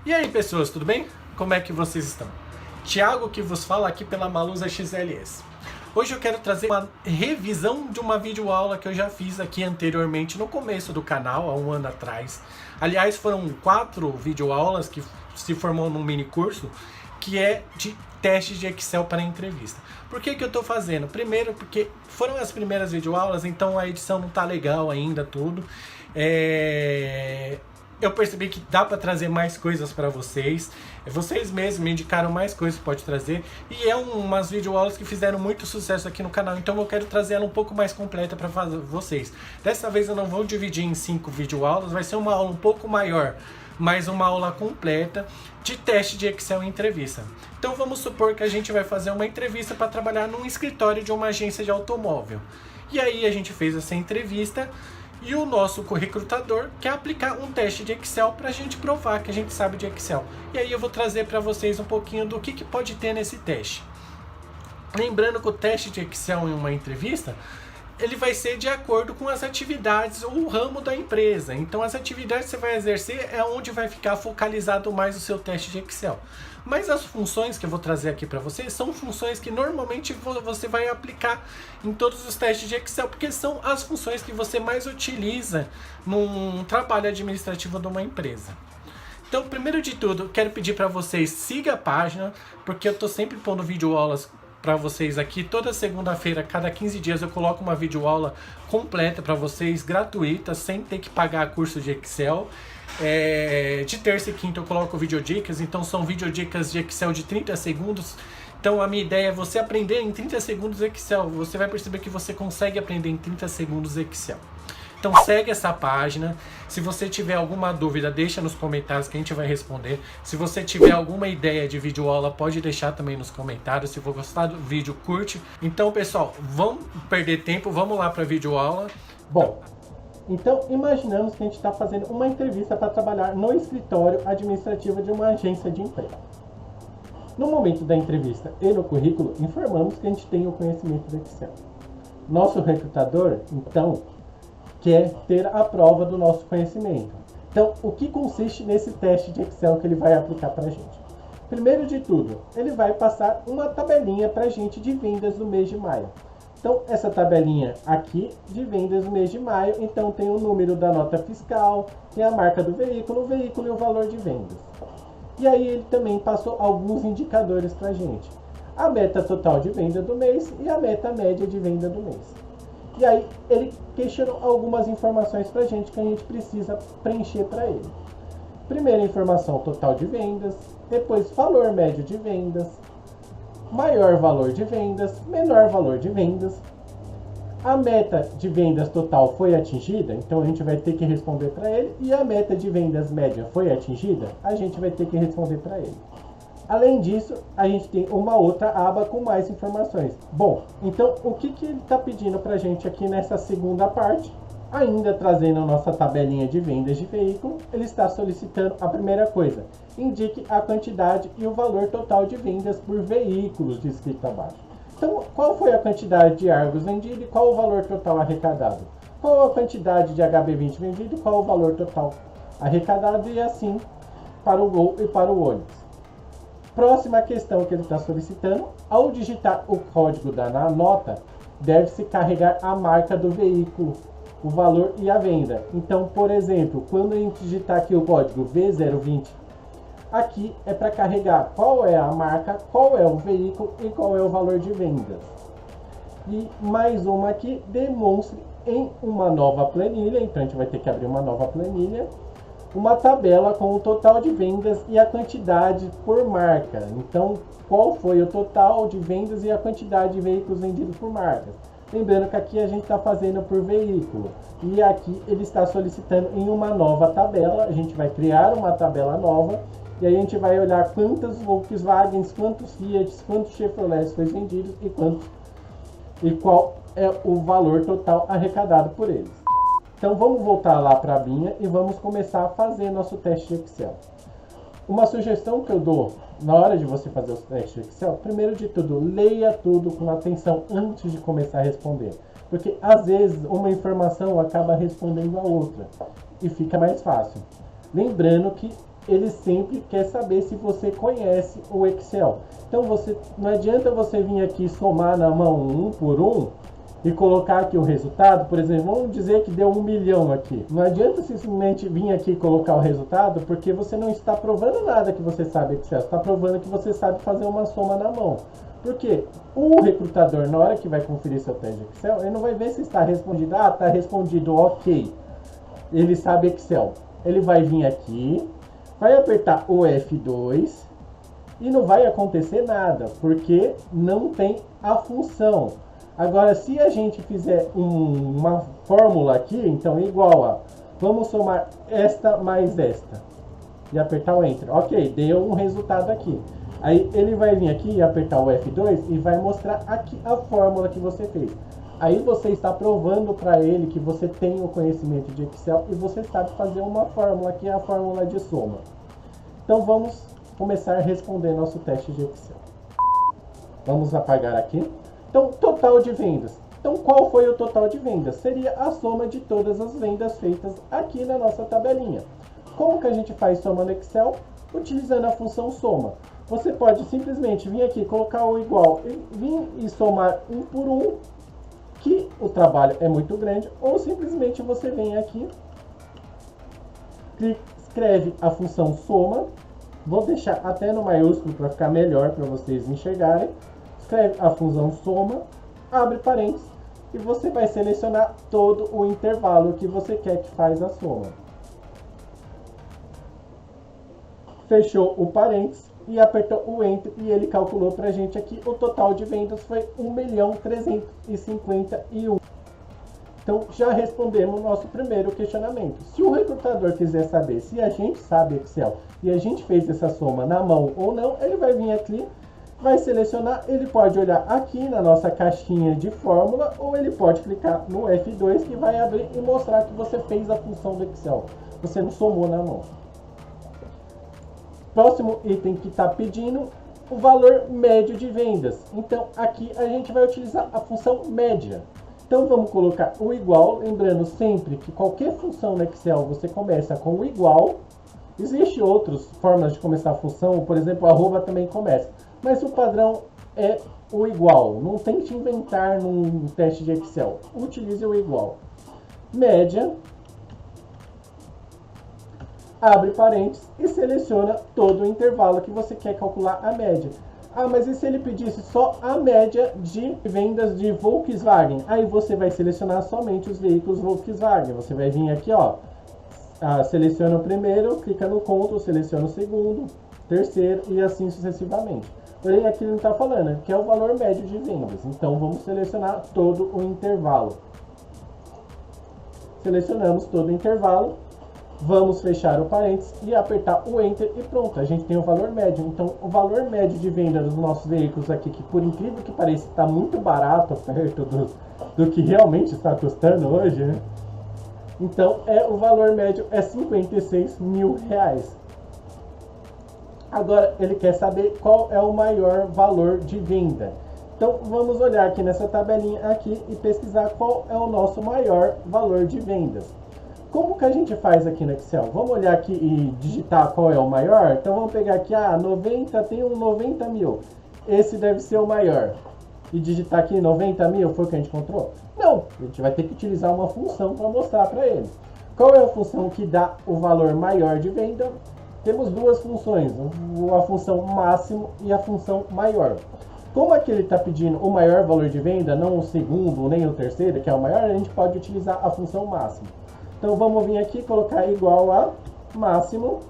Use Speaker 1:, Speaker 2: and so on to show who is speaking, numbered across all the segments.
Speaker 1: E aí pessoas, tudo bem? Como é que vocês estão? Thiago que vos fala aqui pela Malusa XLS. Hoje eu quero trazer uma revisão de uma videoaula que eu já fiz aqui anteriormente no começo do canal, há um ano atrás. Aliás, foram 4 videoaulas que se formou num mini curso, que é de testes de Excel para entrevista. Por que eu estou fazendo? Primeiro, porque foram as primeiras videoaulas, então a edição não tá legal ainda, tudo. Eu percebi que dá para trazer mais coisas para vocês. Vocês mesmos me indicaram mais coisas que pode trazer. E umas videoaulas que fizeram muito sucesso aqui no canal. Então eu quero trazer ela um pouco mais completa para vocês. Dessa vez eu não vou dividir em 5 videoaulas. Vai ser uma aula um pouco maior, mas uma aula completa de teste de Excel em entrevista. Então vamos supor que a gente vai fazer uma entrevista para trabalhar num escritório de uma agência de automóvel. E aí a gente fez essa entrevista e o nosso recrutador quer aplicar um teste de Excel para a gente provar que a gente sabe de Excel. E aí eu vou trazer para vocês um pouquinho do que pode ter nesse teste. Lembrando que o teste de Excel em uma entrevista, ele vai ser de acordo com as atividades ou o ramo da empresa. Então as atividades que você vai exercer é onde vai ficar focalizado mais o seu teste de Excel. Mas as funções que eu vou trazer aqui para vocês são funções que normalmente você vai aplicar em todos os testes de Excel, porque são as funções que você mais utiliza num trabalho administrativo de uma empresa. Então, primeiro de tudo, quero pedir para vocês, siga a página, porque eu estou sempre pondo videoaulas para vocês aqui. Toda segunda-feira, cada 15 dias, eu coloco uma videoaula completa para vocês, gratuita, sem ter que pagar curso de Excel. De terça e quinta eu coloco videodicas, então são videodicas de Excel de 30 segundos. Então a minha ideia é você aprender em 30 segundos Excel. Você vai perceber que você consegue aprender em 30 segundos Excel. Então segue essa página. Se você tiver alguma dúvida, deixa nos comentários que a gente vai responder. Se você tiver alguma ideia de videoaula, pode deixar também nos comentários. Se for gostar do vídeo, curte. Então pessoal, vamos perder tempo, vamos lá para a videoaula. Bom, então imaginamos que a gente está fazendo uma entrevista para trabalhar no escritório administrativo de uma agência de emprego. No momento da entrevista e no currículo, informamos que a gente tem o conhecimento do Excel. Nosso recrutador, então, quer ter a prova do nosso conhecimento. Então, o que consiste nesse teste de Excel que ele vai aplicar para a gente? Primeiro de tudo, ele vai passar uma tabelinha para a gente de vendas do mês de maio. Então, essa tabelinha aqui de vendas do mês de maio, então tem o número da nota fiscal, tem a marca do veículo e o valor de vendas. E aí ele também passou alguns indicadores para a gente. A meta total de venda do mês e a meta média de venda do mês. E aí ele questionou algumas informações para a gente que a gente precisa preencher para ele. Primeira informação, total de vendas, depois valor médio de vendas, maior valor de vendas, menor valor de vendas. A meta de vendas total foi atingida, então a gente vai ter que responder para ele. E a meta de vendas média foi atingida, a gente vai ter que responder para ele. Além disso, a gente tem uma outra aba com mais informações. Bom, então o que ele está pedindo para a gente aqui nessa segunda parte? Ainda trazendo a nossa tabelinha de vendas de veículo, ele está solicitando a primeira coisa: indique a quantidade e o valor total de vendas por veículos descrito abaixo. Então, qual foi a quantidade de Argos vendido e qual o valor total arrecadado? Qual a quantidade de HB20 vendido e qual o valor total arrecadado? E assim para o Gol e para o Onix. Próxima questão que ele está solicitando: ao digitar o código da nota, deve-se carregar a marca do veículo, o valor e a venda. Então, por exemplo, quando a gente digitar aqui o código V020, aqui é para carregar qual é a marca, qual é o veículo e qual é o valor de vendas. E mais uma aqui: demonstre em uma nova planilha. Então a gente vai ter que abrir uma nova planilha, uma tabela com o total de vendas e a quantidade por marca. Então, qual foi o total de vendas e a quantidade de veículos vendidos por marcas? Lembrando que aqui a gente está fazendo por veículo. E aqui ele está solicitando em uma nova tabela. A gente vai criar uma tabela nova. E aí a gente vai olhar quantos Volkswagens, quantos Fiat, quantos Chevrolets foi vendidos e qual é o valor total arrecadado por eles. Então vamos voltar lá para a abinha e vamos começar a fazer nosso teste de Excel. Uma sugestão que eu dou na hora de você fazer o teste de Excel: primeiro de tudo, leia tudo com atenção antes de começar a responder. Porque às vezes uma informação acaba respondendo a outra e fica mais fácil. Lembrando que ele sempre quer saber se você conhece o Excel. Então não adianta você vir aqui somar na mão um por um e colocar aqui o resultado. Por exemplo, vamos dizer que deu 1 milhão aqui. Não adianta simplesmente vir aqui e colocar o resultado, porque você não está provando nada que você sabe Excel. Você está provando que você sabe fazer uma soma na mão. Porque o recrutador, na hora que vai conferir seu teste de Excel, ele não vai ver se está respondido. Ah, está respondido, ok. Ele sabe Excel. Ele vai vir aqui, vai apertar o F2 e não vai acontecer nada, porque não tem a função. Agora, se a gente fizer uma fórmula aqui, então igual a, vamos somar esta mais esta, e apertar o Enter. Ok, deu um resultado aqui. Aí ele vai vir aqui e apertar o F2 e vai mostrar aqui a fórmula que você fez. Aí você está provando para ele que você tem o conhecimento de Excel e você sabe fazer uma fórmula, que é a fórmula de soma. Então vamos começar a responder nosso teste de Excel. Vamos apagar aqui. Então, total de vendas. Então, qual foi o total de vendas? Seria a soma de todas as vendas feitas aqui na nossa tabelinha. Como que a gente faz soma no Excel? Utilizando a função soma. Você pode simplesmente vir aqui, colocar o igual, vir e somar um por um, que o trabalho é muito grande, ou simplesmente você vem aqui, escreve a função soma, vou deixar até no maiúsculo para ficar melhor para vocês enxergarem. Escreve a função soma, abre parênteses e você vai selecionar todo o intervalo que você quer que faz a soma. Fechou o parênteses e apertou o Enter e ele calculou para a gente aqui o total de vendas foi 1.351.000. Então já respondemos o nosso primeiro questionamento. Se o recrutador quiser saber se a gente sabe Excel e a gente fez essa soma na mão ou não, ele vai vir aqui, vai selecionar, ele pode olhar aqui na nossa caixinha de fórmula ou ele pode clicar no F2 que vai abrir e mostrar que você fez a função do Excel. Você não somou na mão. Próximo item que está pedindo, o valor médio de vendas. Então aqui a gente vai utilizar a função média. Então vamos colocar o igual, lembrando sempre que qualquer função no Excel você começa com o igual. Existem outras formas de começar a função, por exemplo, arroba também começa. Mas o padrão é o igual. Não tente inventar num teste de Excel. Utilize o igual. Média. Abre parênteses e seleciona todo o intervalo que você quer calcular a média. Ah, mas e se ele pedisse só a média de vendas de Volkswagen? Aí você vai selecionar somente os veículos Volkswagen. Você vai vir aqui, ó. Seleciona o primeiro, clica no Ctrl, seleciona o segundo, terceiro e assim sucessivamente. Porém, aqui ele não está falando, que é o valor médio de vendas. Então, vamos selecionar todo o intervalo. Selecionamos todo o intervalo. Vamos fechar o parênteses e apertar o Enter e pronto. A gente tem o valor médio. Então, o valor médio de venda dos nossos veículos aqui, que por incrível que pareça, está muito barato perto do que realmente está custando hoje, né? Então, o valor médio é R$56.000. Agora, ele quer saber qual é o maior valor de venda. Então, vamos olhar aqui nessa tabelinha aqui e pesquisar qual é o nosso maior valor de vendas. Como que a gente faz aqui no Excel? Vamos olhar aqui e digitar qual é o maior? Então, vamos pegar aqui, 90, tem um 90 mil. Esse deve ser o maior. E digitar aqui 90 mil, foi o que a gente encontrou? Não, a gente vai ter que utilizar uma função para mostrar para ele. Qual é a função que dá o valor maior de venda? Temos duas funções, a função máximo e a função maior. Como aqui ele está pedindo o maior valor de venda, não o segundo nem o terceiro, que é o maior, a gente pode utilizar a função máximo. Então vamos vir aqui e colocar igual a máximo,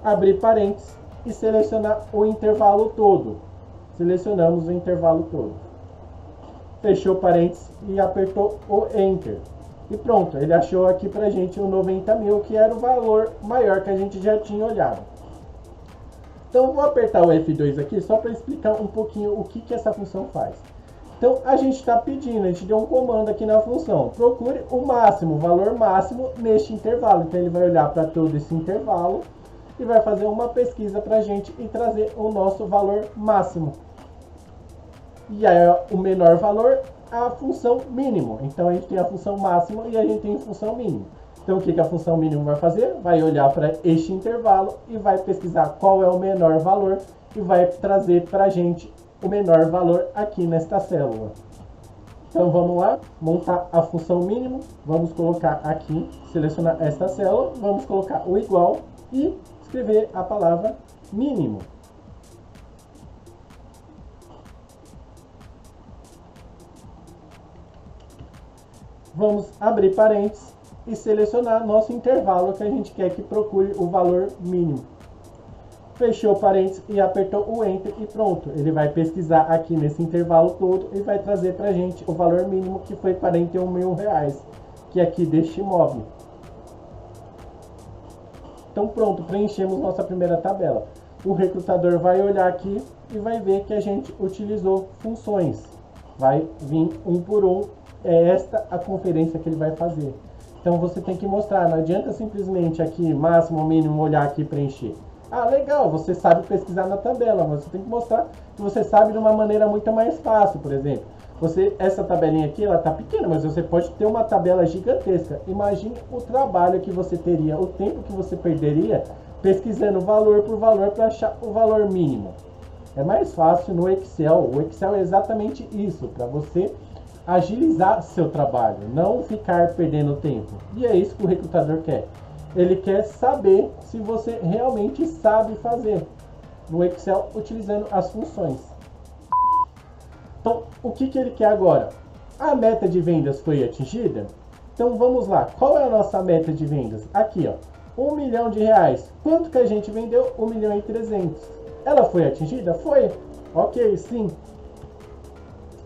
Speaker 1: abrir parênteses e selecionar o intervalo todo. Selecionamos o intervalo todo. Fechou parênteses e apertou o Enter. E pronto, ele achou aqui pra gente o 90 mil, que era o valor maior que a gente já tinha olhado. Então, vou apertar o F2 aqui só para explicar um pouquinho o que essa função faz. Então, a gente está pedindo, a gente deu um comando aqui na função. Procure o máximo, o valor máximo neste intervalo. Então, ele vai olhar para todo esse intervalo e vai fazer uma pesquisa para a gente e trazer o nosso valor máximo. E aí, o menor valor, a função mínimo. Então, a gente tem a função máxima e a gente tem a função mínima.
Speaker 2: Então o que a função mínimo vai fazer? Vai olhar para este intervalo e vai pesquisar qual é o menor valor e vai trazer para a gente o menor valor aqui nesta célula. Então vamos lá, montar a função mínimo, vamos colocar aqui, selecionar esta célula, vamos colocar o igual e escrever a palavra mínimo. Vamos abrir parênteses e selecionar nosso intervalo que a gente quer que procure o valor mínimo. Fechou parênteses e apertou o Enter e pronto. Ele vai pesquisar aqui nesse intervalo todo e vai trazer para a gente o valor mínimo que foi R$41.000, que é aqui deste imóvel. Então pronto, preenchemos nossa primeira tabela. O recrutador vai olhar aqui e vai ver que a gente utilizou funções. Vai vir um por um, é esta a conferência que ele vai fazer. Então você tem que mostrar, não adianta simplesmente aqui, máximo, mínimo, olhar aqui e preencher. Ah, legal, você sabe pesquisar na tabela, mas você tem que mostrar que você sabe de uma maneira muito mais fácil, por exemplo. Essa tabelinha aqui, ela tá pequena, mas você pode ter uma tabela gigantesca. Imagine o trabalho que você teria, o tempo que você perderia pesquisando valor por valor para achar o valor mínimo. É mais fácil no Excel. O Excel é exatamente isso, para você agilizar seu trabalho, não ficar perdendo tempo. E é isso que o recrutador quer. Ele quer saber se você realmente sabe fazer no Excel utilizando as funções. Então, o que ele quer agora? A meta de vendas foi atingida? Então vamos lá, qual é a nossa meta de vendas? Aqui, ó, R$1 milhão. Quanto que a gente vendeu? 1.300.000. Ela foi atingida? Foi. Ok, sim.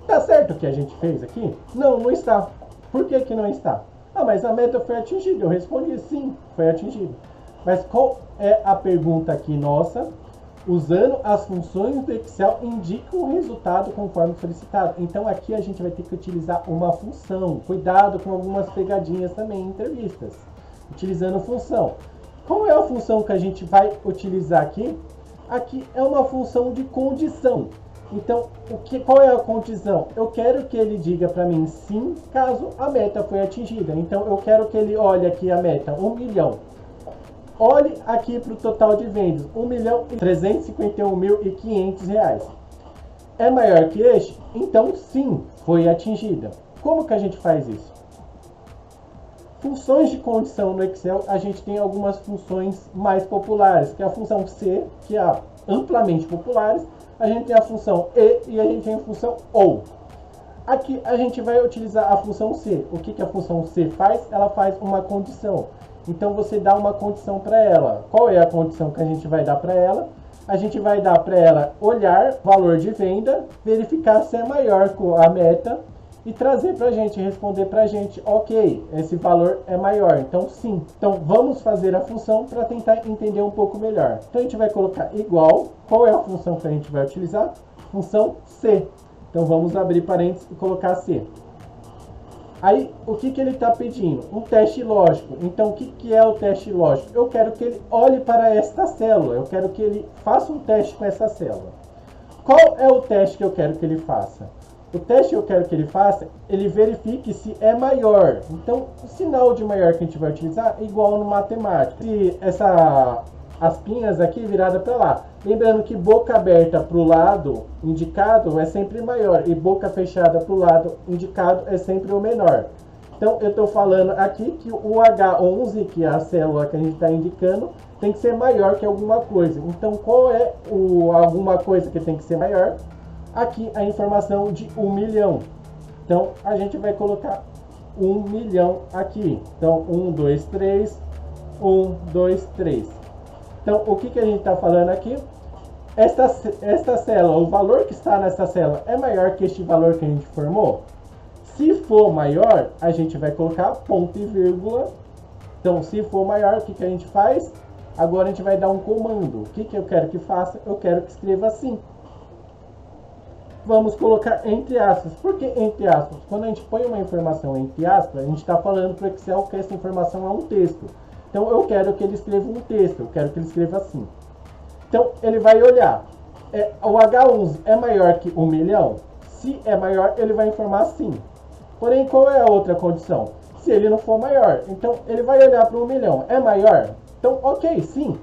Speaker 2: Tá certo o que a gente fez aqui? Não, não está. Por que que não está? Ah, mas a meta foi atingida. Eu respondi sim, foi atingida. Mas qual é a pergunta aqui nossa? Usando as funções do Excel, indica o resultado conforme solicitado. Então aqui a gente vai ter que utilizar uma função. Cuidado com algumas pegadinhas também em entrevistas. Utilizando função. Qual é a função que a gente vai utilizar aqui? Aqui é uma função de condição. Então, qual é a condição? Eu quero que ele diga para mim sim, caso a meta foi atingida. Então, eu quero que ele olhe aqui a meta, 1 milhão. Olhe aqui para o total de vendas, R$1.351.500. É maior que este? Então, sim, foi atingida. Como que a gente faz isso? Funções de condição no Excel, a gente tem algumas funções mais populares, que é a função C, que é amplamente populares. A gente tem a função e a gente tem a função OU. Aqui a gente vai utilizar a função C. O que a função C faz? Ela faz uma condição. Então você dá uma condição para ela. Qual é a condição que a gente vai dar para ela? A gente vai dar para ela olhar valor de venda, verificar se é maior que a meta e trazer para a gente, responder para a gente, ok, esse valor é maior, então sim. Então vamos fazer a função para tentar entender um pouco melhor. Então a gente vai colocar igual, qual é a função que a gente vai utilizar? Função C. Então vamos abrir parênteses e colocar C. Aí o que ele está pedindo? Um teste lógico. Então o que é o teste lógico? Eu quero que ele olhe para esta célula, eu quero que ele faça um teste com essa célula. Qual é o teste que eu quero que ele faça? O teste que eu quero que ele faça, ele verifique se é maior. Então, o sinal de maior que a gente vai utilizar é igual no matemática. Se as pinhas aqui virada para lá. Lembrando que boca aberta para o lado indicado é sempre maior e boca fechada para o lado indicado é sempre o menor. Então, eu estou falando aqui que o H11, que é a célula que a gente está indicando, tem que ser maior que alguma coisa. Então, qual é alguma coisa que tem que ser maior? Aqui a informação de 1 milhão. Então a gente vai colocar 1 milhão aqui. Então 1, 2, 3, 1, 2, 3. Então o que a gente está falando aqui? Esta célula, o valor que está nessa célula é maior que este valor que a gente formou? Se for maior, a gente vai colocar ponto e vírgula. Então se for maior, o que a gente faz? Agora a gente vai dar um comando. O que eu quero que faça? Eu quero que escreva assim. Vamos colocar entre aspas. Por que entre aspas? Quando a gente põe uma informação entre aspas, a gente está falando para o Excel que essa informação é um texto. Então eu quero que ele escreva um texto, eu quero que ele escreva assim. Então ele vai olhar, o H11 é maior que 1 milhão? Se é maior, ele vai informar sim. Porém, qual é a outra condição? se ele não for maior. Então, ele vai olhar para 1 milhão. É maior? Então, ok, sim.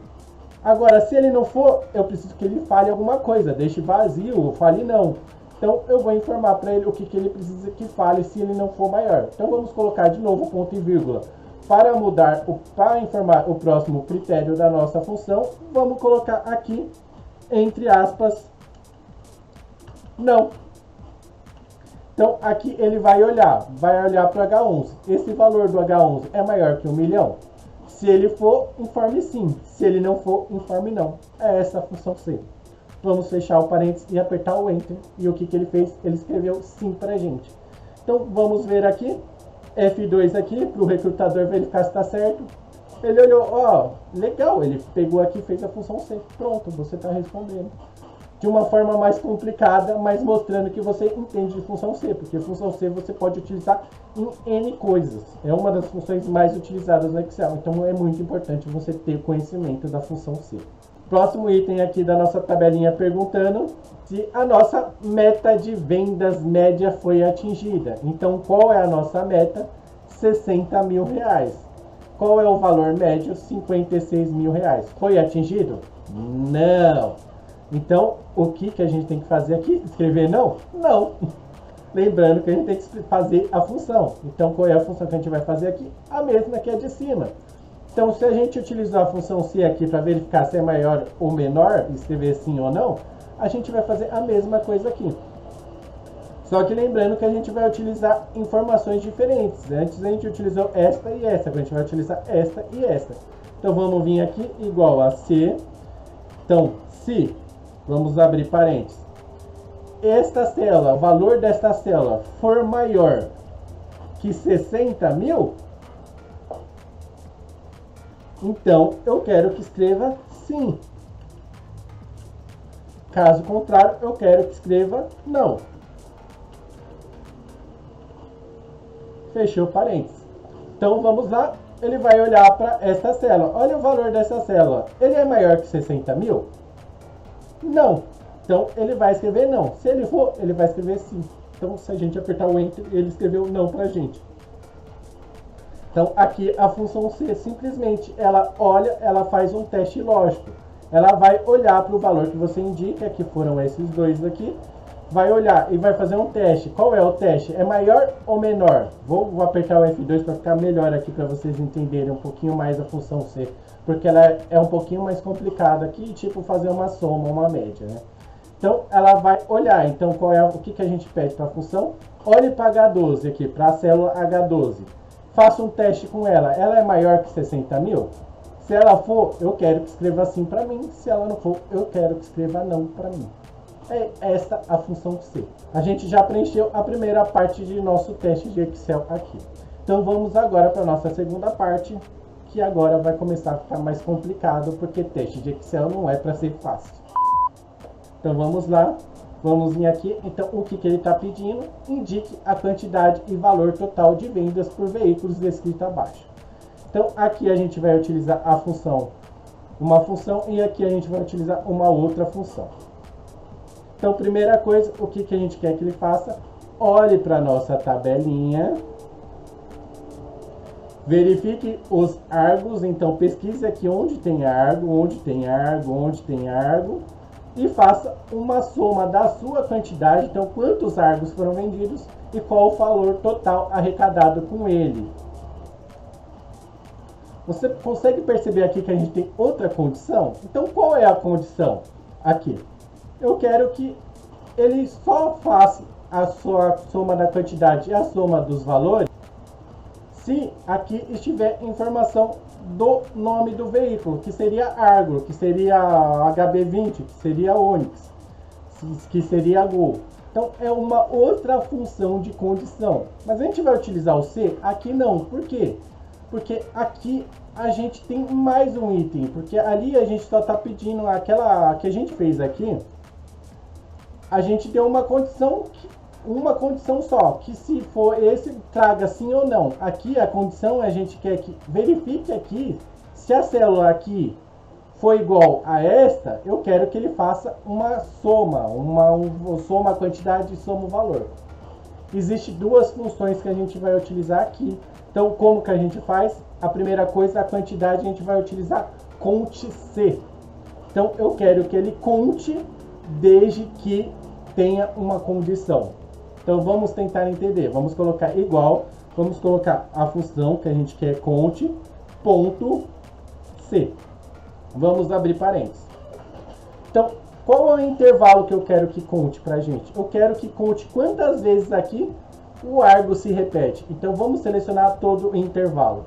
Speaker 2: Agora, se ele não for, eu preciso que ele fale alguma coisa. Deixe vazio, fale não. Então, eu vou informar para ele o que ele precisa que fale se ele não for maior. Então, vamos colocar de novo ponto e vírgula. Para mudar, para informar o próximo critério da nossa função, vamos colocar aqui, entre aspas, não. Então, aqui ele vai olhar para H11. Esse valor do H11 é maior que 1 milhão? Se ele for, informe sim. Se ele não for, informe não. É essa a função C. Vamos fechar o parênteses e apertar o Enter. E o que ele fez? Ele escreveu sim para a gente. Então, vamos ver aqui. F2 aqui, para o recrutador verificar se está certo. Ele olhou, ó, legal, ele pegou aqui e fez a função C. Pronto, você está respondendo. De uma forma mais complicada, mas mostrando que você entende de função C, porque função C você pode utilizar em N coisas. É uma das funções mais utilizadas no Excel, então é muito importante você ter conhecimento da função C. Próximo item aqui da nossa tabelinha perguntando se a nossa meta de vendas média foi atingida. Então, qual é a nossa meta? 60 mil reais. Qual é o valor médio? 56 mil reais. Foi atingido? Não. Então, o que a gente tem que fazer aqui? Escrever não? Não. Lembrando que a gente tem que fazer a função. Então, qual é a função que a gente vai fazer aqui? A mesma que a de cima. Então, se a gente utilizar a função se aqui para verificar se é maior ou menor, escrever sim ou não, a gente vai fazer a mesma coisa aqui. Só que lembrando que a gente vai utilizar informações diferentes. Antes a gente utilizou esta e esta, agora a gente vai utilizar esta e esta. Então, vamos vir aqui igual a se. Então, se, vamos abrir parênteses, esta célula, o valor desta célula for maior que 60 mil, então eu quero que escreva sim. Caso contrário, eu quero que escreva não. Fechou o parênteses. Então vamos lá, ele vai olhar para esta célula. Olha o valor dessa célula. Ele é maior que 60 mil? Não. Então ele vai escrever não. Se ele for, ele vai escrever sim. Então se a gente apertar o Enter, ele escreveu não para a gente. Então aqui a função C simplesmente ela olha, ela faz um teste lógico. Ela vai olhar para o valor que você indica, que foram esses dois aqui. Vai olhar e vai fazer um teste. Qual é o teste? É maior ou menor? Vou apertar o F2 para ficar melhor aqui para vocês entenderem um pouquinho mais a função C. Porque ela é um pouquinho mais complicada aqui, tipo fazer uma soma, uma média, né? Então ela vai olhar. Então qual é o que a gente pede para a função? Olhe para H12 aqui, para a célula H12. Faça um teste com ela. Ela é maior que 60 mil? Se ela for, eu quero que escreva sim para mim. Se ela não for, eu quero que escreva não para mim. É esta a função C. A gente já preencheu a primeira parte de nosso teste de Excel aqui. Então vamos agora para a nossa segunda parte, que agora vai começar a ficar mais complicado, porque teste de Excel não é para ser fácil. Então vamos lá, vamos vir aqui. Então o que ele está pedindo? Indique a quantidade e valor total de vendas por veículos descrito abaixo. Então aqui a gente vai utilizar a função, uma função, e aqui a gente vai utilizar uma outra função. Então, primeira coisa, o que a gente quer que ele faça? Olhe para a nossa tabelinha, verifique os argos, então pesquise aqui onde tem argo, onde tem argo, onde tem argo, e faça uma soma da sua quantidade, então quantos argos foram vendidos e qual o valor total arrecadado com ele. Você consegue perceber aqui que a gente tem outra condição? Então, qual é a condição aqui? Eu quero que ele só faça a sua soma da quantidade e a soma dos valores se aqui estiver informação do nome do veículo, que seria Argo, que seria HB20, que seria Onix, que seria Gol. Então é uma outra função de condição. Mas a gente vai utilizar o C? Aqui não. Por quê? Porque aqui a gente tem mais um item, porque ali a gente só está pedindo aquela que a gente fez aqui. A gente deu uma condição só, que se for esse, traga sim ou não. Aqui a condição a gente quer que verifique aqui se a célula aqui for igual a esta, eu quero que ele faça uma soma, soma a quantidade e soma o valor. Existem duas funções que a gente vai utilizar aqui. Então, como que a gente faz? A primeira coisa, a quantidade, a gente vai utilizar conte C. Então, eu quero que ele conte desde que tenha uma condição. Então, vamos tentar entender. Vamos colocar igual, vamos colocar a função que a gente quer conte, ponto C. Vamos abrir parênteses. Então, qual é o intervalo que eu quero que conte para a gente? Eu quero que conte quantas vezes aqui o argo se repete. Então, vamos selecionar todo o intervalo.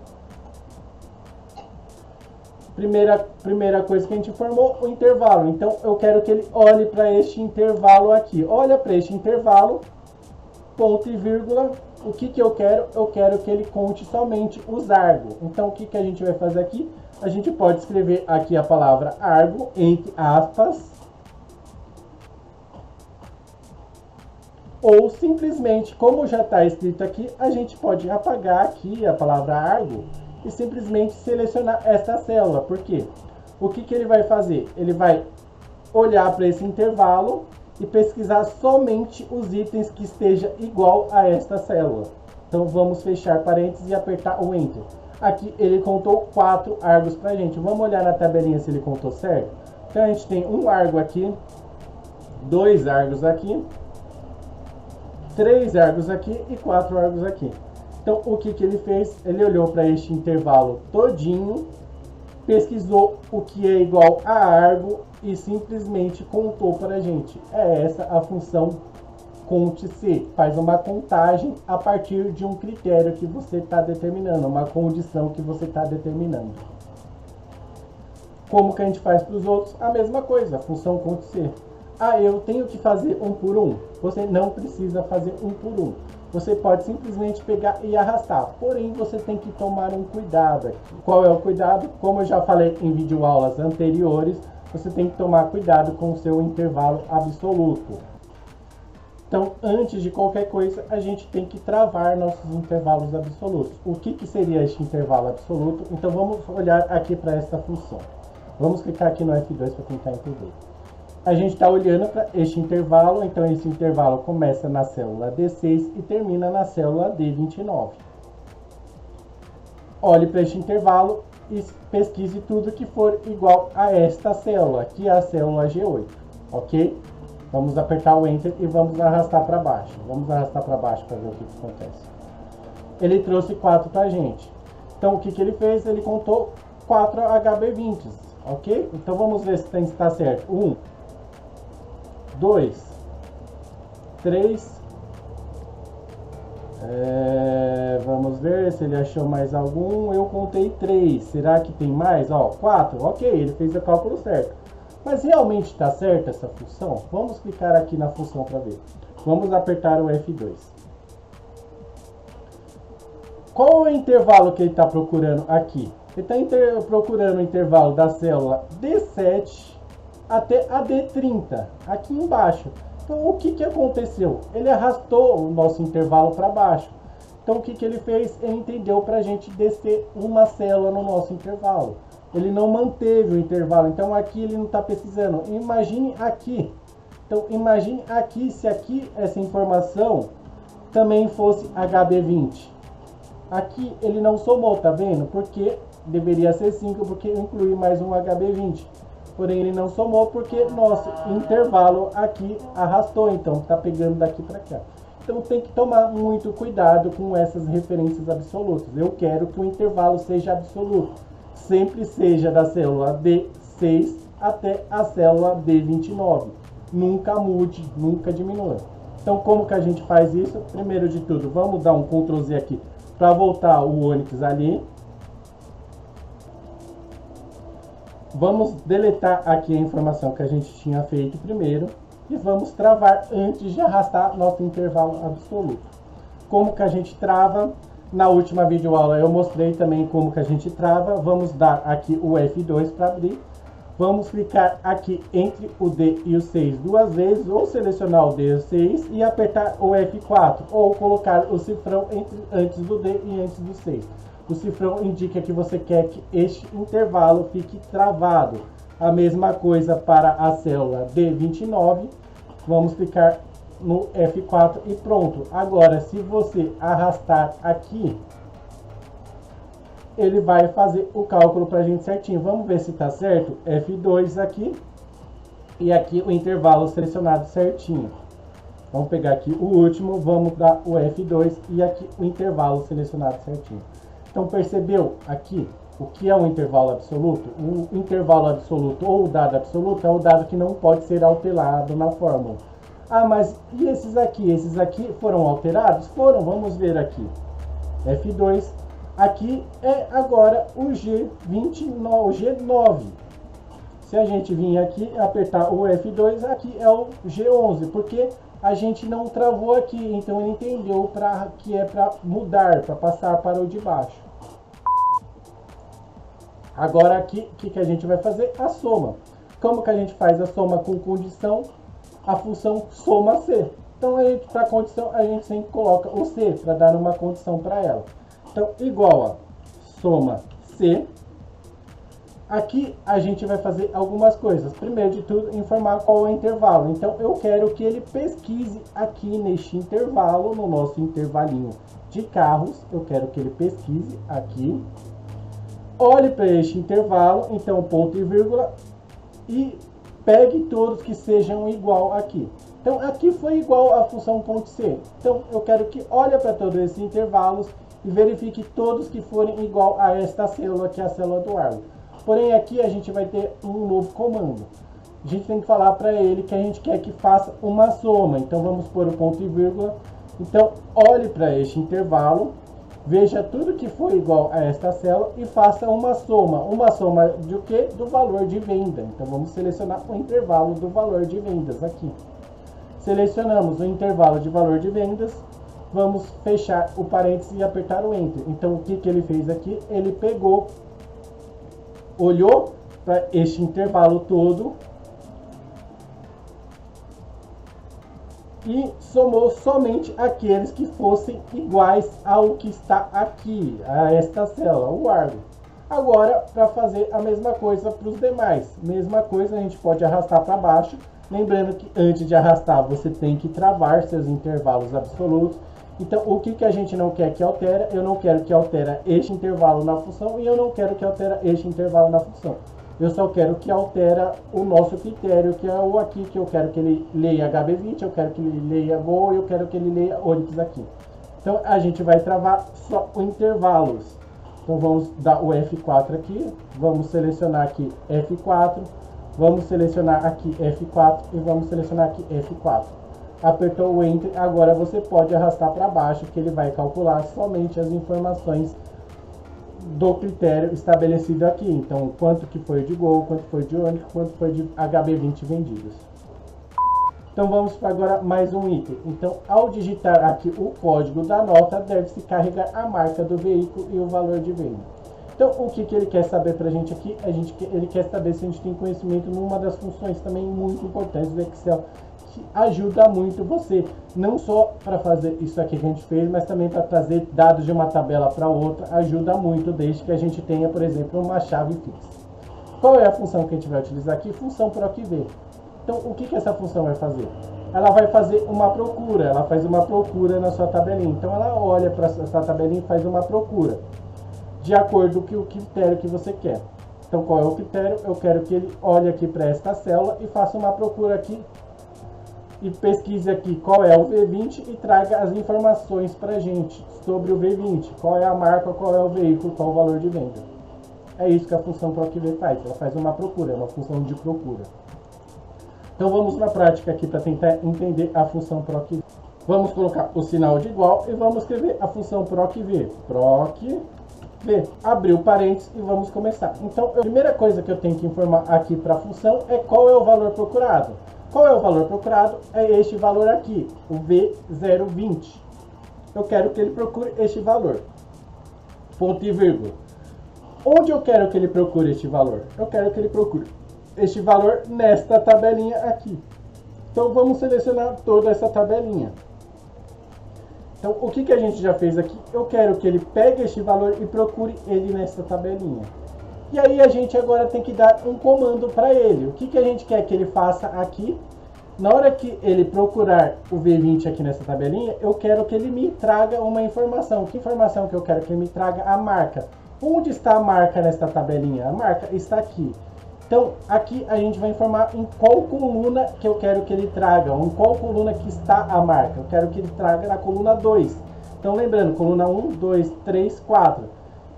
Speaker 2: Primeira coisa que a gente formou, o intervalo. Então, eu quero que ele olhe para este intervalo aqui. Olha para este intervalo, ponto e vírgula. O que eu quero? Eu quero que ele conte somente os argos. Então, o que a gente vai fazer aqui? A gente pode escrever aqui a palavra argo, entre aspas, ou simplesmente, como já está escrito aqui, a gente pode apagar aqui a palavra argo e simplesmente selecionar esta célula. Por quê? O que ele vai fazer? Ele vai olhar para esse intervalo e pesquisar somente os itens que esteja igual a esta célula. Então vamos fechar parênteses e apertar o Enter. Aqui ele contou 4 argos para a gente. Vamos olhar na tabelinha se ele contou certo. Então a gente tem um argo aqui, 2 argos aqui, 3 argos aqui e 4 argos aqui. Então, o que ele fez? Ele olhou para este intervalo todinho, pesquisou o que é igual a argo e simplesmente contou para a gente. É essa a função conte-C. Faz uma contagem a partir de um critério que você está determinando, uma condição que você está determinando. Como que a gente faz para os outros? A mesma coisa, a função conte-C. Ah, eu tenho que fazer um por um. Você não precisa fazer um por um. Você pode simplesmente pegar e arrastar. Porém, você tem que tomar um cuidado aqui. Qual é o cuidado? Como eu já falei em videoaulas anteriores, você tem que tomar cuidado com o seu intervalo absoluto. Então, antes de qualquer coisa, a gente tem que travar nossos intervalos absolutos. O que seria este intervalo absoluto? Então, vamos olhar aqui para esta função. Vamos clicar aqui no F2 para tentar entender. A gente está olhando para este intervalo, então esse intervalo começa na célula D6 e termina na célula D29. Olhe para este intervalo e pesquise tudo que for igual a esta célula, que é a célula G8, ok? Vamos apertar o Enter e vamos arrastar para baixo. Vamos arrastar para baixo para ver o que acontece. Ele trouxe 4 para a gente. Então o que ele fez? Ele contou 4 HB20, ok? Então vamos ver se está certo. 1, 2, 3, vamos ver se ele achou mais algum. Eu contei 3, será que tem mais? Ó, 4, ok, ele fez o cálculo certo. Mas realmente está certa essa função? Vamos clicar aqui na função para ver. Vamos apertar o F2. Qual é o intervalo que ele está procurando aqui? Ele está procurando o intervalo da célula D7 até a D30, aqui embaixo. Então, o que aconteceu? Ele arrastou o nosso intervalo para baixo. Então, o que ele fez? Ele entendeu para a gente descer uma célula no nosso intervalo. Ele não manteve o intervalo, então aqui ele não está pesquisando. Imagine aqui. Então, imagine aqui, se aqui essa informação também fosse HB20. Aqui ele não somou, tá vendo? Porque deveria ser 5, porque inclui mais um HB20. Porém, ele não somou porque nosso intervalo aqui arrastou, então está pegando daqui para cá. Então, tem que tomar muito cuidado com essas referências absolutas. Eu quero que o intervalo seja absoluto. Sempre seja da célula D6 até a célula D29. Nunca mude, nunca diminua. Então, como que a gente faz isso? Primeiro de tudo, vamos dar um Ctrl Z aqui para voltar o Onyx ali. Vamos deletar aqui a informação que a gente tinha feito primeiro e vamos travar antes de arrastar nosso intervalo absoluto. Como que a gente trava? Na última videoaula eu mostrei também como que a gente trava. Vamos dar aqui o F2 para abrir. Vamos clicar aqui entre o D e o 6 duas vezes, ou selecionar o D e o 6 e apertar o F4, ou colocar o cifrão antes do D e antes do 6. O cifrão indica que você quer que este intervalo fique travado. A mesma coisa para a célula D29. Vamos clicar no F4 e pronto. Agora, se você arrastar aqui, ele vai fazer o cálculo para a gente certinho. Vamos ver se está certo. F2 aqui. E aqui o intervalo selecionado certinho. Vamos pegar aqui o último, vamos dar o F2 e aqui o intervalo selecionado certinho. Então percebeu aqui o que é um intervalo absoluto? O intervalo absoluto ou o dado absoluto é o dado que não pode ser alterado na fórmula. Ah, mas e esses aqui? Esses aqui foram alterados? Foram, vamos ver aqui. F2, aqui é agora o G29, o G9. Se a gente vir aqui apertar o F2, aqui é o G11, porque a gente não travou aqui, então ele entendeu que é para mudar, para passar para o de baixo. Agora aqui, o que a gente vai fazer? A soma. Como que a gente faz a soma com condição? A função soma C. Então, para condição, a gente sempre coloca o C para dar uma condição para ela. Então, igual a soma C. Aqui a gente vai fazer algumas coisas. Primeiro de tudo, informar qual é o intervalo. Então, eu quero que ele pesquise aqui neste intervalo, no nosso intervalinho de carros. Eu quero que ele pesquise aqui. Olhe para este intervalo, então ponto e vírgula, e pegue todos que sejam igual aqui. Então, aqui foi igual à função ponto C. Então, eu quero que olhe para todos esses intervalos e verifique todos que forem igual a esta célula, que é a célula do árvore. Porém, aqui a gente vai ter um novo comando. A gente tem que falar para ele que a gente quer que faça uma soma. Então, vamos pôr o ponto e vírgula. Então, olhe para este intervalo, veja tudo que for igual a esta célula e faça uma soma. Uma soma de o quê? Do valor de venda. Então, vamos selecionar o intervalo do valor de vendas aqui. Selecionamos o intervalo de valor de vendas. Vamos fechar o parênteses e apertar o Enter. Então, o que ele fez aqui? Ele pegou, olhou para este intervalo todo e somou somente aqueles que fossem iguais ao que está aqui, a esta célula, o árvore. Agora, para fazer a mesma coisa para os demais, mesma coisa, a gente pode arrastar para baixo, lembrando que antes de arrastar você tem que travar seus intervalos absolutos. Então, o que a gente não quer que altera? Eu não quero que altera este intervalo na função e eu não quero que altera este intervalo na função. Eu só quero que altera o nosso critério, que é o aqui, que eu quero que ele leia HB20, eu quero que ele leia Go, eu quero que ele leia Onix aqui. Então, a gente vai travar só os intervalos. Então, vamos dar o F4 aqui, vamos selecionar aqui F4, vamos selecionar aqui F4 e vamos selecionar aqui F4. Apertou o Enter, agora você pode arrastar para baixo, que ele vai calcular somente as informações do critério estabelecido aqui. Então, quanto que foi de Gol, quanto foi de Onix, quanto foi de HB20 vendidos. Então, vamos para agora mais um item. Então, ao digitar aqui o código da nota, deve-se carregar a marca do veículo e o valor de venda. Então, o que ele quer saber para a gente aqui? Ele quer saber se a gente tem conhecimento numa das funções também muito importantes do Excel, que ajuda muito você, não só para fazer isso aqui que a gente fez, mas também para trazer dados de uma tabela para outra, ajuda muito, desde que a gente tenha, por exemplo, uma chave fixa. Qual é a função que a gente vai utilizar aqui? Função PROC-V. Então, o que essa função vai fazer? Ela vai fazer uma procura, ela faz uma procura na sua tabelinha. Então, ela olha para essa tabelinha e faz uma procura, de acordo com o critério que você quer. Então, qual é o critério? Eu quero que ele olhe aqui para esta célula e faça uma procura aqui, e pesquise aqui qual é o V20 e traga as informações para a gente sobre o V20. Qual é a marca, qual é o veículo, qual o valor de venda. É isso que a função PROC-V faz. Ela faz uma procura, é uma função de procura. Então vamos na prática aqui para tentar entender a função PROC-V. Vamos colocar o sinal de igual e vamos escrever a função PROC-V. PROC-V. Abriu parênteses e vamos começar. Então a primeira coisa que eu tenho que informar aqui para a função é qual é o valor procurado. Qual é o valor procurado? É este valor aqui, o V020. Eu quero que ele procure este valor. Ponto e vírgula. Onde eu quero que ele procure este valor? Eu quero que ele procure este valor nesta tabelinha aqui. Então vamos selecionar toda essa tabelinha. Então o que a gente já fez aqui? Eu quero que ele pegue este valor e procure ele nesta tabelinha. E aí a gente agora tem que dar um comando para ele. O que a gente quer que ele faça aqui? Na hora que ele procurar o V20 aqui nessa tabelinha, eu quero que ele me traga uma informação. Que informação que eu quero que ele me traga? A marca. Onde está a marca nesta tabelinha? A marca está aqui. Então, aqui a gente vai informar em qual coluna que eu quero que ele traga, ou em qual coluna que está a marca. Eu quero que ele traga na coluna 2. Então, lembrando, coluna 1, 2, 3, 4.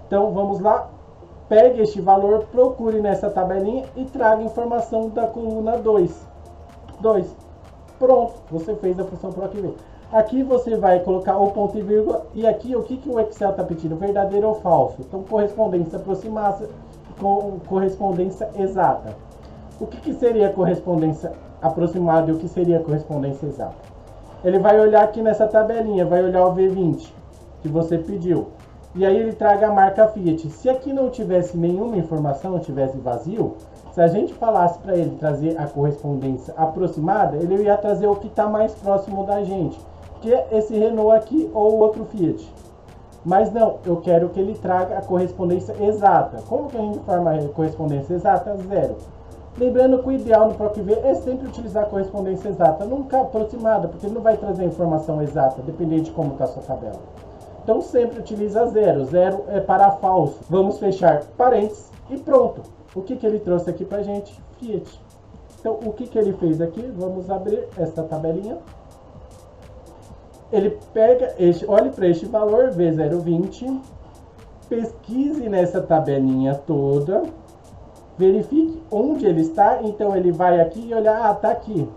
Speaker 2: Então, vamos lá. Pegue este valor, procure nessa tabelinha e traga a informação da coluna 2. 2. Pronto, você fez a função PROC-V. Aqui você vai colocar o ponto e vírgula. E aqui, o que o Excel está pedindo? Verdadeiro ou falso? Então, correspondência aproximada com correspondência exata. O que seria correspondência aproximada e o que seria correspondência exata? Ele vai olhar aqui nessa tabelinha, vai olhar o V20 que você pediu. E aí ele traga a marca Fiat. Se aqui não tivesse nenhuma informação, tivesse vazio, se a gente falasse para ele trazer a correspondência aproximada, ele ia trazer o que está mais próximo da gente, que é esse Renault aqui ou outro Fiat. Mas não, eu quero que ele traga a correspondência exata. Como que a gente forma a correspondência exata? 0. Lembrando que o ideal no PROC-V é sempre utilizar a correspondência exata, nunca aproximada, porque ele não vai trazer a informação exata, dependendo de como está a sua tabela. Então sempre utiliza 0. 0 é para falso. Vamos fechar parênteses e pronto. O que ele trouxe aqui para a gente? Fiat. Então o que ele fez aqui? Vamos abrir essa tabelinha. Ele pega este, olhe para este valor, V020, pesquise nessa tabelinha toda, verifique onde ele está, então ele vai aqui e olhar, ah, tá aqui.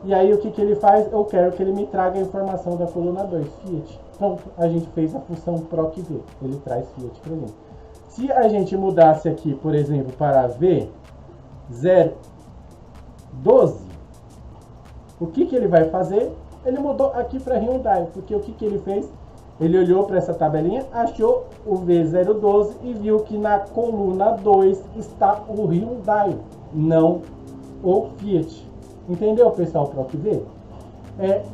Speaker 2: E aí o que ele faz? Eu quero que ele me traga a informação da coluna 2, Fiat. Pronto, a gente fez a função PROC-V, ele traz Fiat para mim. Se a gente mudasse aqui, por exemplo, para V012, o que ele vai fazer? Ele mudou aqui para Hyundai, porque o que ele fez? Ele olhou para essa tabelinha, achou o V012 e viu que na coluna 2 está o Hyundai, não o Fiat. Entendeu, pessoal, PROC-V?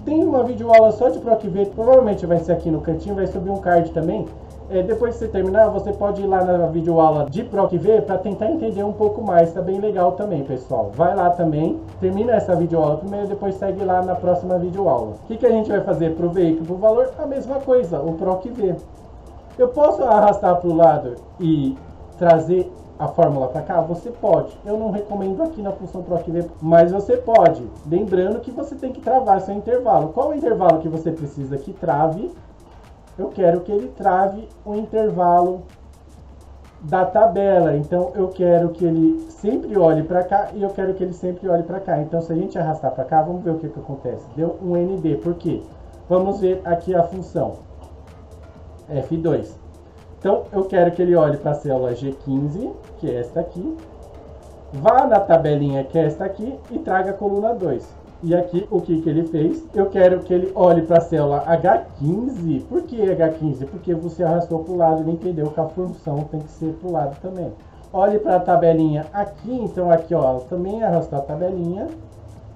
Speaker 2: Tem uma videoaula só de PROC-V, provavelmente vai ser aqui no cantinho, vai subir um card também. Depois que você terminar, você pode ir lá na videoaula de PROC-V para tentar entender um pouco mais, tá bem legal também, pessoal. Vai lá também, termina essa videoaula primeiro, depois segue lá na próxima videoaula. O que a gente vai fazer para o veículo, para o valor? A mesma coisa, o PROC-V. Eu posso arrastar para o lado e trazer a fórmula para cá? Você pode. Eu não recomendo aqui na função PROC-V, mas você pode. Lembrando que você tem que travar seu intervalo. Qual é o intervalo que você precisa que trave? Eu quero que ele trave o intervalo da tabela. Então, eu quero que ele sempre olhe para cá e eu quero que ele sempre olhe para cá. Então, se a gente arrastar para cá, vamos ver o que acontece. Deu um ND. Por quê? Vamos ver aqui a função F2. Então, eu quero que ele olhe para a célula G15, que é esta aqui. Vá na tabelinha, que é esta aqui, e traga a coluna 2. E aqui, o que ele fez? Eu quero que ele olhe para a célula H15. Por que H15? Porque você arrastou para o lado e entendeu que a função tem que ser para o lado também. Olhe para a tabelinha aqui. Então, aqui, ó, também arrastou a tabelinha.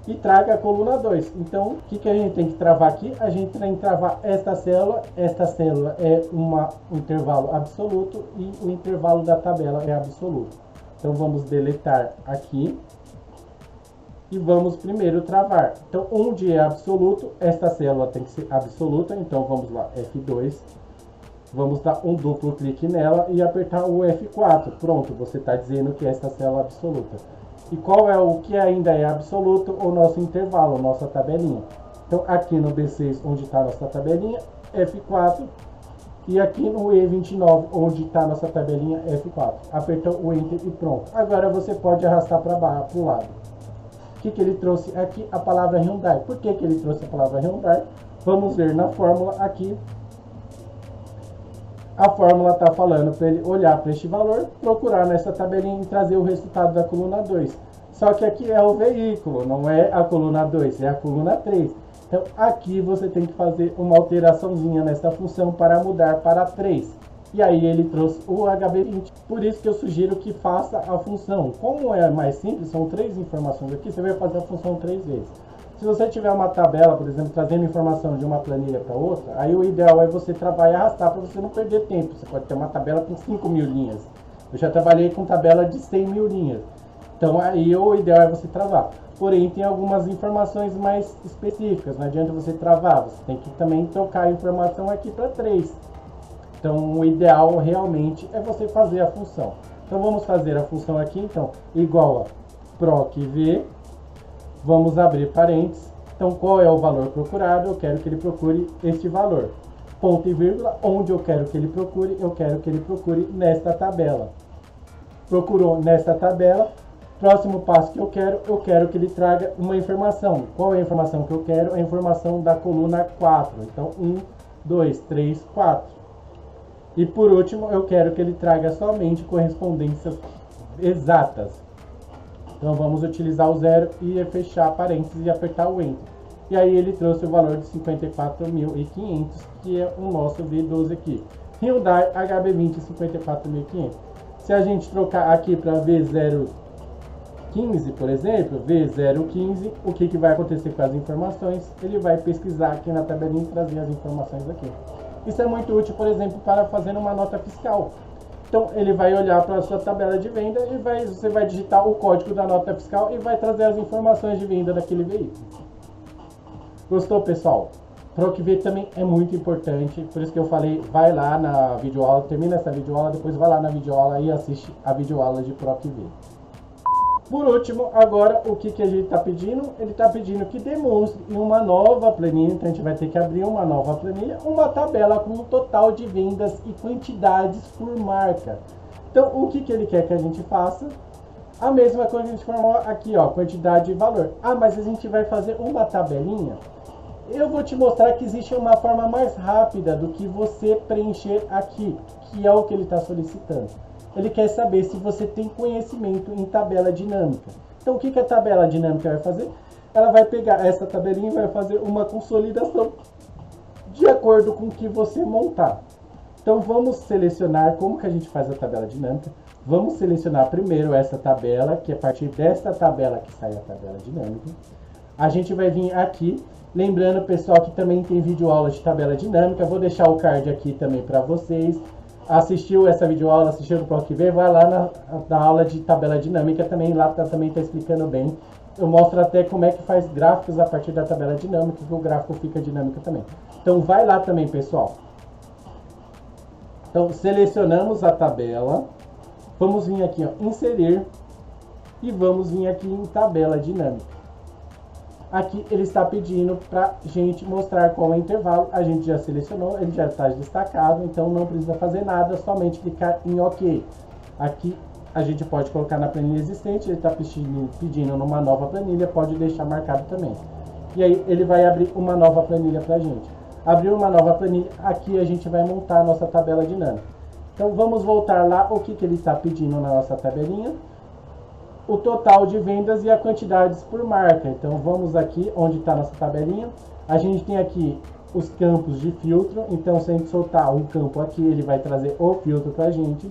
Speaker 2: E traga a coluna 2. Então, o que a gente tem que travar aqui? A gente tem que travar esta célula. Esta célula é um intervalo absoluto e o intervalo da tabela é absoluto. Então, vamos deletar aqui. E vamos primeiro travar. Então, onde é absoluto, esta célula tem que ser absoluta. Então, vamos lá, F2. Vamos dar um duplo clique nela e apertar o F4. Pronto, você está dizendo que esta célula é absoluta. E qual é o que ainda é absoluto? O nosso intervalo, nossa tabelinha. Então, aqui no B6, onde está a nossa tabelinha, F4. E aqui no E29, onde está a nossa tabelinha, F4. Apertou o Enter e pronto. Agora você pode arrastar para o lado. O que ele trouxe aqui? A palavra Hyundai. Por que ele trouxe a palavra Hyundai? Vamos ver na fórmula aqui. A fórmula está falando para ele olhar para este valor, procurar nessa tabelinha e trazer o resultado da coluna 2. Só que aqui é o veículo, não é a coluna 2, é a coluna 3. Então aqui você tem que fazer uma alteraçãozinha nessa função para mudar para 3. E aí ele trouxe o HB20. Por isso que eu sugiro que faça a função. Como é mais simples, são 3 informações aqui, você vai fazer a função 3 vezes. Se você tiver uma tabela, por exemplo, trazendo informação de uma planilha para outra, aí o ideal é você travar e arrastar para você não perder tempo. Você pode ter uma tabela com 5.000 linhas. Eu já trabalhei com tabela de 100.000 linhas. Então aí o ideal é você travar. Porém, tem algumas informações mais específicas. Não adianta você travar, você tem que também trocar a informação aqui para 3. Então o ideal realmente é você fazer a função. Então vamos fazer a função aqui, então, igual a procv, vamos abrir parênteses. Então qual é o valor procurado? Eu quero que ele procure este valor. Ponto e vírgula, onde eu quero que ele procure? Eu quero que ele procure nesta tabela. Procurou nesta tabela. Próximo passo que eu quero que ele traga uma informação. Qual é a informação que eu quero? A informação da coluna 4. Então 1, 2, 3, 4. E por último, eu quero que ele traga somente correspondências exatas. Então vamos utilizar o 0 e fechar parênteses e apertar o Enter. E aí ele trouxe o valor de 54.500, que é o nosso V12 aqui. Hyundai HB20 54.500. Se a gente trocar aqui para V015, por exemplo, V015, o que vai acontecer com as informações? Ele vai pesquisar aqui na tabelinha e trazer as informações aqui. Isso é muito útil, por exemplo, para fazer uma nota fiscal. Então, ele vai olhar para a sua tabela de venda e você vai digitar o código da nota fiscal e vai trazer as informações de venda daquele veículo. Gostou, pessoal? PROCV também é muito importante, por isso que eu falei, vai lá na videoaula, termina essa videoaula, depois vai lá na videoaula e assiste a videoaula de PROCV. Por último, agora, o que a gente está pedindo? Ele está pedindo que demonstre em uma nova planilha, então a gente vai ter que abrir uma nova planilha, uma tabela com o total de vendas e quantidades por marca. Então, o que ele quer que a gente faça? A mesma coisa que a gente formou aqui, ó, quantidade e valor. Ah, mas a gente vai fazer uma tabelinha? Eu vou te mostrar que existe uma forma mais rápida do que você preencher aqui, que é o que ele está solicitando. Ele quer saber se você tem conhecimento em tabela dinâmica. Então, o que a tabela dinâmica vai fazer? Ela vai pegar essa tabelinha e vai fazer uma consolidação de acordo com o que você montar. Então, vamos selecionar como que a gente faz a tabela dinâmica. Vamos selecionar primeiro essa tabela, que é a partir desta tabela que sai a tabela dinâmica. A gente vai vir aqui. Lembrando, pessoal, que também tem videoaula de tabela dinâmica. Vou deixar o card aqui também para vocês. Assistiu essa videoaula, assistiu o PROCV, vai lá na aula de tabela dinâmica também. Lá também está explicando bem. Eu mostro até como é que faz gráficos a partir da tabela dinâmica, que o gráfico fica dinâmico também. Então vai lá também, pessoal. Então selecionamos a tabela. Vamos vir aqui, ó, inserir. E vamos vir aqui em tabela dinâmica. Aqui ele está pedindo para a gente mostrar qual é o intervalo. A gente já selecionou, ele já está destacado, então não precisa fazer nada, somente clicar em OK. Aqui a gente pode colocar na planilha existente, ele está pedindo numa nova planilha, pode deixar marcado também. E aí ele vai abrir uma nova planilha para a gente. Abriu uma nova planilha, aqui a gente vai montar a nossa tabela dinâmica. Então vamos voltar lá, o que ele está pedindo na nossa tabelinha. O total de vendas e a quantidades por marca. Então vamos aqui onde está nossa tabelinha. A gente tem aqui os campos de filtro. Então se a gente soltar um campo aqui, ele vai trazer o filtro para a gente.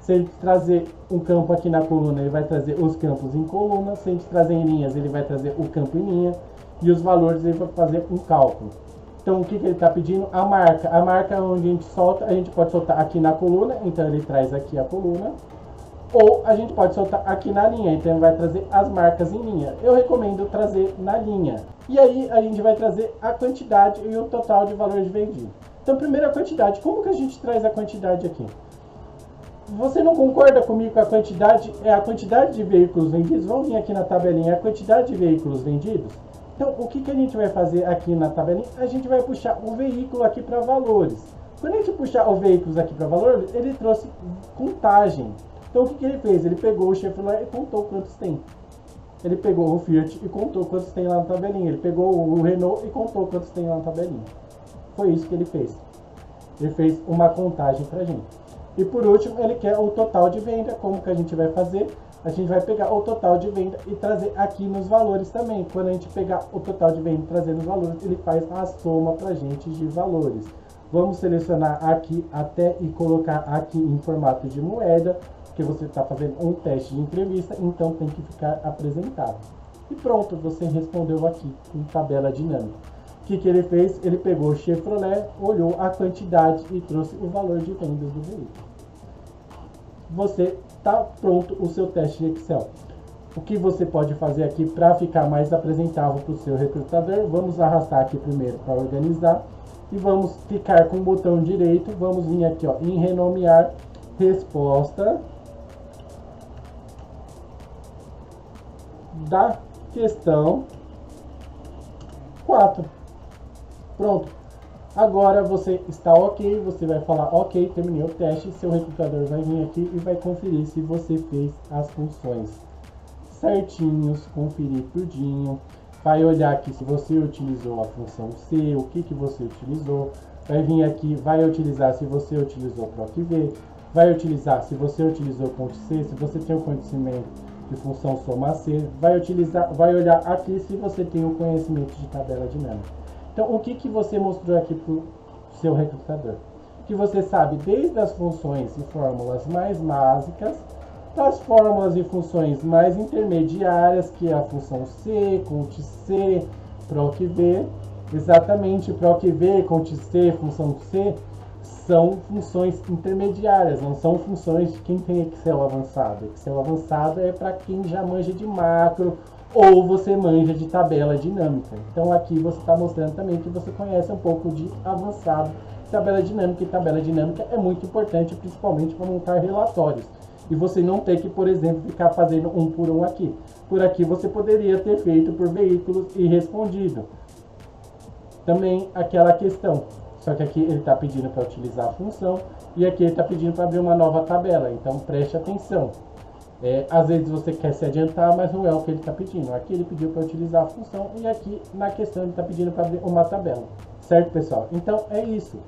Speaker 2: Se a gente trazer um campo aqui na coluna, ele vai trazer os campos em coluna. Se a gente trazer em linhas, ele vai trazer o campo em linha. E os valores ele vai fazer um cálculo. Então o que ele está pedindo? A marca. A marca onde a gente solta, a gente pode soltar aqui na coluna. Então ele traz aqui a coluna. Ou a gente pode soltar aqui na linha, então vai trazer as marcas em linha. Eu recomendo trazer na linha. E aí a gente vai trazer a quantidade e o total de valores vendidos. Então primeiro a quantidade. Como que a gente traz a quantidade aqui? Você não concorda comigo com a quantidade? É a quantidade de veículos vendidos? Vamos vir aqui na tabelinha, a quantidade de veículos vendidos. Então o que a gente vai fazer aqui na tabelinha? A gente vai puxar o veículo aqui para valores. Quando a gente puxar os veículos aqui para valores, ele trouxe contagem. Então o que ele fez? Ele pegou o Chevrolet e contou quantos tem. Ele pegou o Fiat e contou quantos tem lá na tabelinha. Ele pegou o Renault e contou quantos tem lá na tabelinha. Foi isso que ele fez. Ele fez uma contagem pra gente. E por último, ele quer o total de venda. Como que a gente vai fazer? A gente vai pegar o total de venda e trazer aqui nos valores também. Quando a gente pegar o total de venda e trazer nos valores, ele faz a soma pra gente de valores. Vamos selecionar aqui até e colocar aqui em formato de moeda. Porque você está fazendo um teste de entrevista, então tem que ficar apresentado. E pronto, você respondeu aqui em tabela dinâmica. O que ele fez? Ele pegou o Chevrolet, olhou a quantidade e trouxe o valor de vendas do veículo. Você está pronto o seu teste de Excel. O que você pode fazer aqui para ficar mais apresentável para o seu recrutador? Vamos arrastar aqui primeiro para organizar. e vamos clicar com o botão direito, vamos vir aqui ó, em renomear resposta da questão 4. Pronto. Agora você está ok, você vai falar ok, terminei o teste, seu recrutador vai vir aqui e vai conferir se você fez as funções certinhos, conferir tudinho, vai olhar aqui se você utilizou a função C, o que você utilizou, vai vir aqui, vai utilizar se você utilizou PROC-V, vai utilizar se você utilizou CONT-C, se você tem o conhecimento de função soma-C, vai olhar aqui se você tem o conhecimento de tabela dinâmica. Então, o que você mostrou aqui para o seu recrutador? Que você sabe desde as funções e fórmulas mais básicas, das fórmulas e funções mais intermediárias, que é a função C, CONT-C, PROC-V. Exatamente, PROC-V, CONT-C, função C, são funções intermediárias, não são funções de quem tem Excel avançado. Excel avançado é para quem já manja de macro, ou você manja de tabela dinâmica. Então aqui você está mostrando também que você conhece um pouco de avançado tabela dinâmica, e tabela dinâmica é muito importante, principalmente para montar relatórios. E você não tem que, por exemplo, ficar fazendo um por um aqui. Por aqui você poderia ter feito por veículos e respondido também aquela questão. Só que aqui ele está pedindo para utilizar a função, e aqui ele está pedindo para abrir uma nova tabela. Então preste atenção. Às vezes você quer se adiantar, mas não é o que ele está pedindo. Aqui ele pediu para utilizar a função, e aqui na questão ele está pedindo para abrir uma tabela. Certo, pessoal? Então é isso.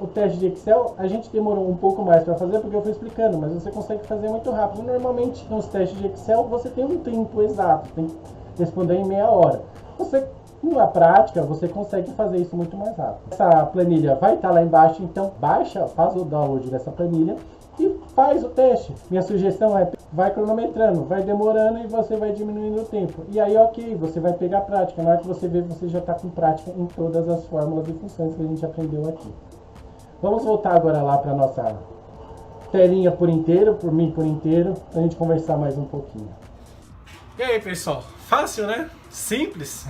Speaker 2: O teste de Excel a gente demorou um pouco mais para fazer porque eu fui explicando, mas você consegue fazer muito rápido. Normalmente nos testes de Excel você tem um tempo exato, tem que responder em meia hora. Na prática você consegue fazer isso muito mais rápido. Essa planilha vai estar lá embaixo, então faz o download dessa planilha e faz o teste. Minha sugestão é, vai cronometrando, vai demorando e você vai diminuindo o tempo. E aí, ok, você vai pegar a prática. Na hora que você vê, você já está com prática em todas as fórmulas e funções que a gente aprendeu aqui. Vamos voltar agora lá para a nossa telinha por inteiro, por mim por inteiro, para a gente conversar mais um pouquinho.
Speaker 1: E aí, pessoal? Fácil, né? Simples?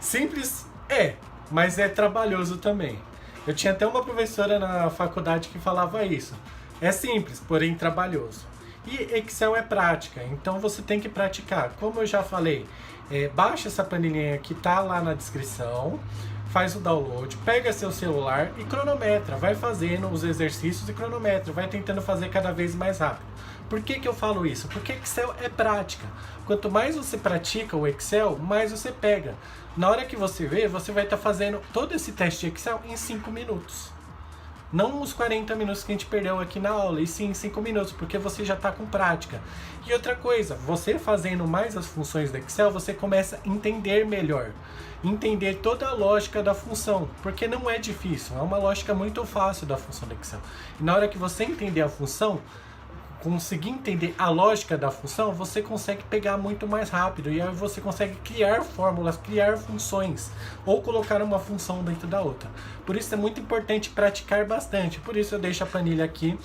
Speaker 1: Simples mas é trabalhoso também. Eu tinha até uma professora na faculdade que falava isso. É simples, porém trabalhoso. E Excel é prática, então você tem que praticar. Como eu já falei, baixa essa planilhinha que tá lá na descrição, faz o download, pega seu celular e cronometra, vai fazendo os exercícios e cronometra, vai tentando fazer cada vez mais rápido. Por que eu falo isso? Porque Excel é prática. Quanto mais você pratica o Excel, mais você pega. Na hora que você vê, você vai estar fazendo todo esse teste de Excel em 5 minutos. Não os 40 minutos que a gente perdeu aqui na aula, e sim em 5 minutos, porque você já está com prática. E outra coisa, você fazendo mais as funções do Excel, você começa a entender melhor. Entender toda a lógica da função, porque não é difícil, é uma lógica muito fácil da função do Excel. E na hora que você entender a função, conseguir entender a lógica da função, você consegue pegar muito mais rápido e aí você consegue criar fórmulas, criar funções ou colocar uma função dentro da outra. Por isso é muito importante praticar bastante, por isso eu deixo a planilha aqui,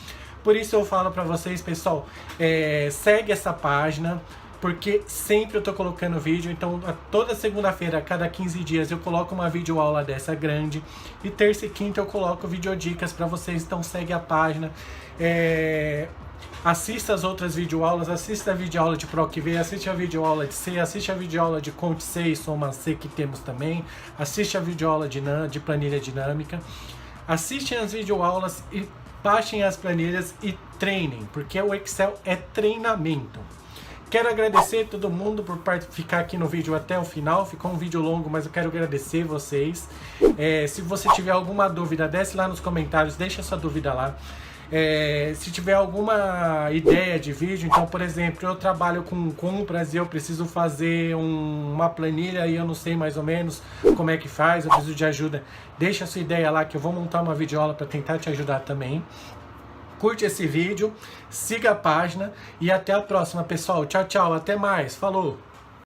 Speaker 1: por isso eu falo para vocês, pessoal, segue essa página, porque sempre eu tô colocando vídeo, então toda segunda-feira, a cada 15 dias eu coloco uma videoaula dessa grande, e terça e quinta eu coloco videodicas para vocês, então segue a página, assista as outras videoaulas, assista a videoaula de PROC-V, assiste a videoaula de C, assiste a videoaula de CONT-C e Soma-C que temos também, assiste a videoaula de planilha dinâmica, assistem as videoaulas e baixem as planilhas e treinem, porque o Excel é treinamento. Quero agradecer todo mundo por ficar aqui no vídeo até o final. Ficou um vídeo longo, mas eu quero agradecer vocês. Se você tiver alguma dúvida, desce lá nos comentários, deixa sua dúvida lá. Se tiver alguma ideia de vídeo, então, por exemplo, eu trabalho com compras e eu preciso fazer uma planilha e eu não sei mais ou menos como é que faz, eu preciso de ajuda, deixa a sua ideia lá que eu vou montar uma videoaula para tentar te ajudar também. Curte esse vídeo, siga a página e até a próxima, pessoal. Tchau, tchau, até mais, falou!